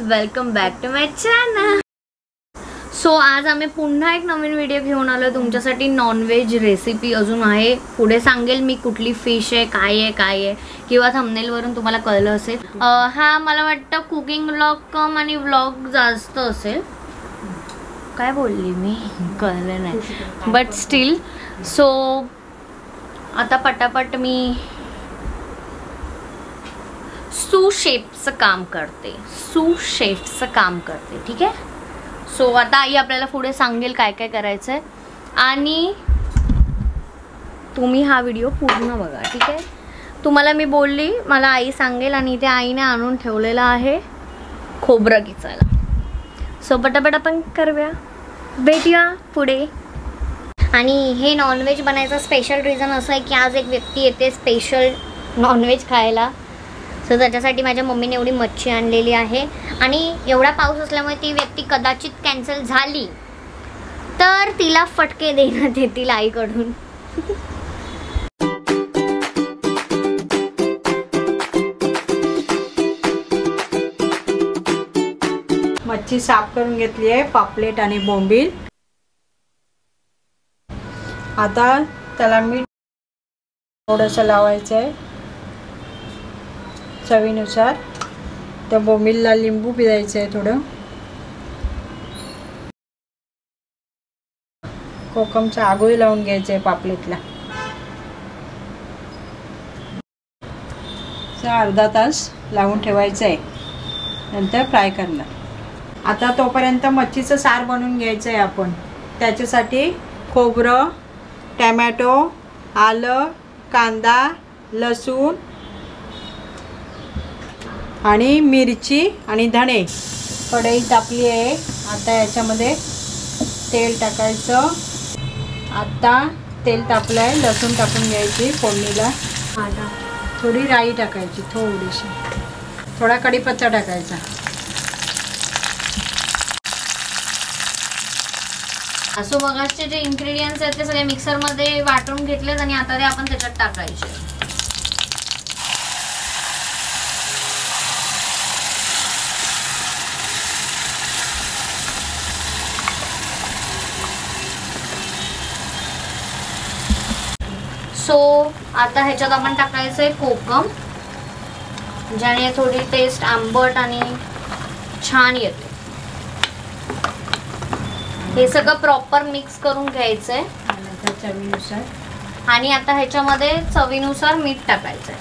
Welcome back to my channel. So आज आम्ही पुन्हा एक नवीन व्हिडिओ घेऊन आलो तुमच्यासाठी. नॉनव्हेज रेसिपी अजून आहे, पुढे सांगेल मी कुठली फिश आहे, काय आहे किंवा थंबनेल वरून तुम्हाला कळलं असेल. हा मला वाटतं कुकिंग व्लॉग कम आणि व्लॉग जास्त असेल. काय बोलली मी कळलं नाही, बट स्टील. सो आता पटापट मी सू शेफचं काम करते, ठीक आहे. सो आता आई आपल्याला पुढे सांगेल काय काय करायचं आहे आणि तुम्ही हा व्हिडिओ पूर्ण बघा, ठीक आहे. तुम्हाला मी बोलली मला आई सांगेल आणि इथे आईने आणून ठेवलेलं आहे खोबरं किसायला. सो पटापट आपण करूया, भेटूया पुढे. आणि हे नॉनव्हेज बनायचं स्पेशल रिझन असं आहे की आज एक व्यक्ती येते स्पेशल नॉनव्हेज खायला. सो त्याच्यासाठी माझ्या मम्मीने एवढी मच्छी आणलेली आहे आणि एवढा पाऊस असल्यामुळे ती व्यक्ती कदाचित कॅन्सल झाली तर तिला फटके देण्यात येतील आईकडून. मच्छी साफ करून घेतली आहे, पापलेट आणि बोंबील. आता त्याला मीठ थोडंसं लावायचं आहे चवीनुसार. त्या बोंबीलला लिंबू पिळायचं आहे, थोडं कोकमचा आगोळी लावून घ्यायचं आहे पापलेटला. अर्धा तास लावून ठेवायचं आहे, नंतर फ्राय करणार. आता तोपर्यंत मच्छीचं सार बनवून घ्यायचं आहे आपण. त्याच्यासाठी खोबरं, टॅमॅटो, आलं, कांदा, लसूण आणि मिरची आणि धणे. कढई तापली आहे, आता याच्यामध्ये तेल टाकायचं. आता तेल तापलं आहे, लसूण टाकून घ्यायची फोडणीला. थोडी राई टाकायची, थोडीशी, थोडा कढीपत्ता टाकायचा. सो मगाचे जे इन्ग्रेडियंट्स आहेत ते सगळे मिक्सरमध्ये वाटून घेतलेत आणि आता ते आपण त्याच्यात टाकायचे. सो आता ह्याच्यात आपण टाकायचं आहे कोकम, ज्याने थोडी टेस्ट आंबट आणि छान येते. हे सगळं प्रॉपर मिक्स करून घ्यायचं आहे चवीनुसार. आणि आता ह्याच्यामध्ये चवीनुसार मीठ टाकायचं आहे.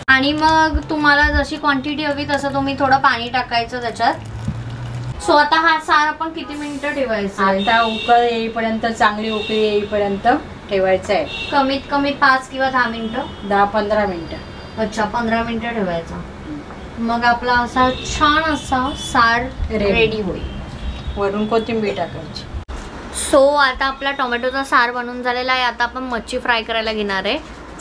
आणि मग तुम्हाला जशी क्वांटिटी हवी तसं तुम्ही थोडं पाणी टाकायचं त्याच्यात. सो आता हा सार आपण किती मिनिटं ठेवायचा? आता उकळ येईपर्यंत, चांगली उकळी येईपर्यंत ठेवायचं आहे. कमीत कमी 5 किंवा 10 मिनिटं, 10-15 मिनिटं. अच्छा, 15 मिनिटं ठेवायचा. मग आपला असा छान असा सार रेडी होईल. वरून कोथिंबीर टाकायची. सो आता आपला टोमॅटोचा सार बनून झालेला आहे. आता आपण मच्छी फ्राय करायला घेणार आहे.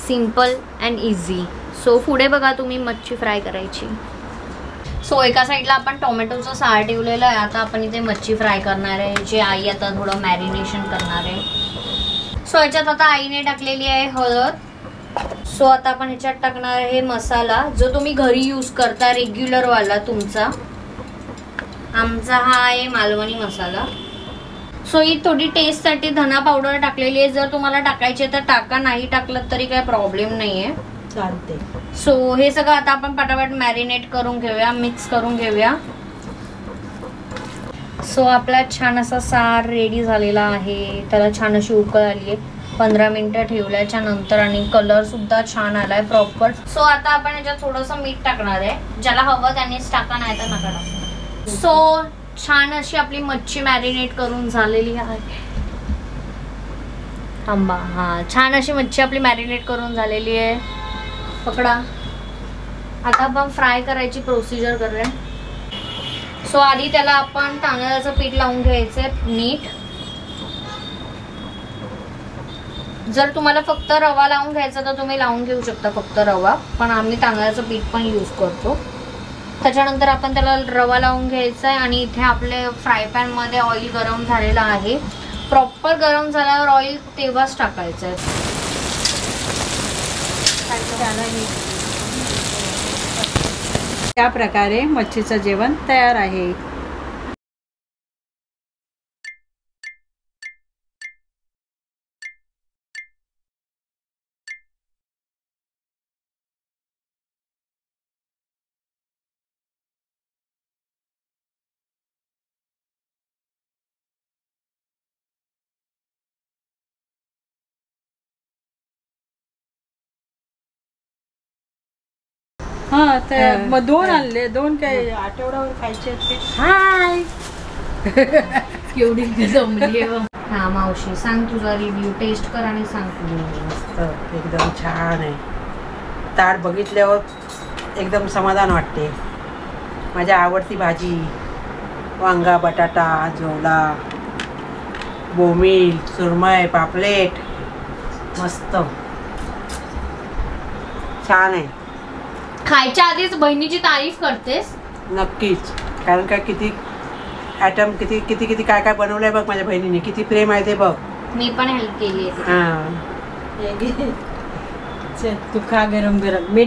Simple and easy. सो पुढे बघा तुम्ही मच्छी फ्राय करायची. सो एका साईडला आपण टोमॅटोचं सार ठेवलेलं आहे. आता आपण इथे मच्छी फ्राय करणार आहे, जे आई आता थोडं मॅरिनेशन करणार आहे. सो ह्याच्यात आता आईने टाकलेली आहे हळद. सो आता आपण ह्याच्यात टाकणार आहे मसाला जो तुम्ही घरी यूज करता, रेग्युलर वाला तुमचा. आमचा हा आहे मालवणी मसाला. सो ही थोडी टेस्टसाठी धना पावडर टाकलेली आहे. जर तुम्हाला टाकायचे तर टाका, नाही टाकलं तरी काही प्रॉब्लेम नाही आहे, चालते. सो हे सगळं आता आपण पटापट मॅरिनेट करून घेऊया, मिक्स करून घेऊया. सो आपला छान असा सार रेडी झालेला आहे. त्याला छान अशी उकळ आली आहे. 15 मिनिटं ठेवल्याच्या नंतर आणि कलर सुद्धा छान आलाय प्रॉपर. सो आता आपण याच्यात थोडंसं मीठ टाकणार आहे. ज्याला हवं त्यांनीच टाका, नाही तर नका टाका. सो छान अशी आपली मच्छी मॅरिनेट करून झालेली आहे. थांबा, हा छान अशी मच्छी आपली मॅरिनेट करून झालेली आहे. पकडा. आता आपण फ्राय करायची प्रोसिजर करूया. सो आधी त्याला आपण तांदळाचं पीठ लावून घ्यायचंय नीट. जर तुम्हाला फक्त रवा लावून घ्यायचा तर तुम्ही लावून घेऊ शकता फक्त रवा, पण आम्ही तांदळाचं पीठ पण यूज करतो. त्याच्यानंतर आपण त्याला रवा लावून घ्यायचा आहे आणि इथे आपले फ्राय पॅन मध्ये ऑइल गरम झालेलं आहे. प्रॉपर गरम झाल्यावर ऑइल तेव्हाच टाकायचं आहे. त्या प्रकारे मच्छीचं जेवण तयार आहे. हा तर मग 2 आणले, 2 काय आठवड्यावर खायचे ते. हाय केवढी जमली. हा मावशी सांग तुझा रिव्ह्यू, टेस्ट कर आणि सांग तुझी. मस्त एकदम छान आहे. ताट बघितल्यावर एकदम समाधान वाटते. माझ्या आवडती भाजी, वांगा, बटाटा, झोला, बोंबील, सुरमई, पापलेट, मस्त छान आहे. खायच्या आधीच बहिणीची तारीफ करतेस. नक्कीच, कारण काय किती आयटम, किती किती किती काय काय बनवलंय बघ माझ्या बहिणीने. किती प्रेम आहे ते बघ. मी पण हेल्प केली आहे. हां तू खा गरम गरम.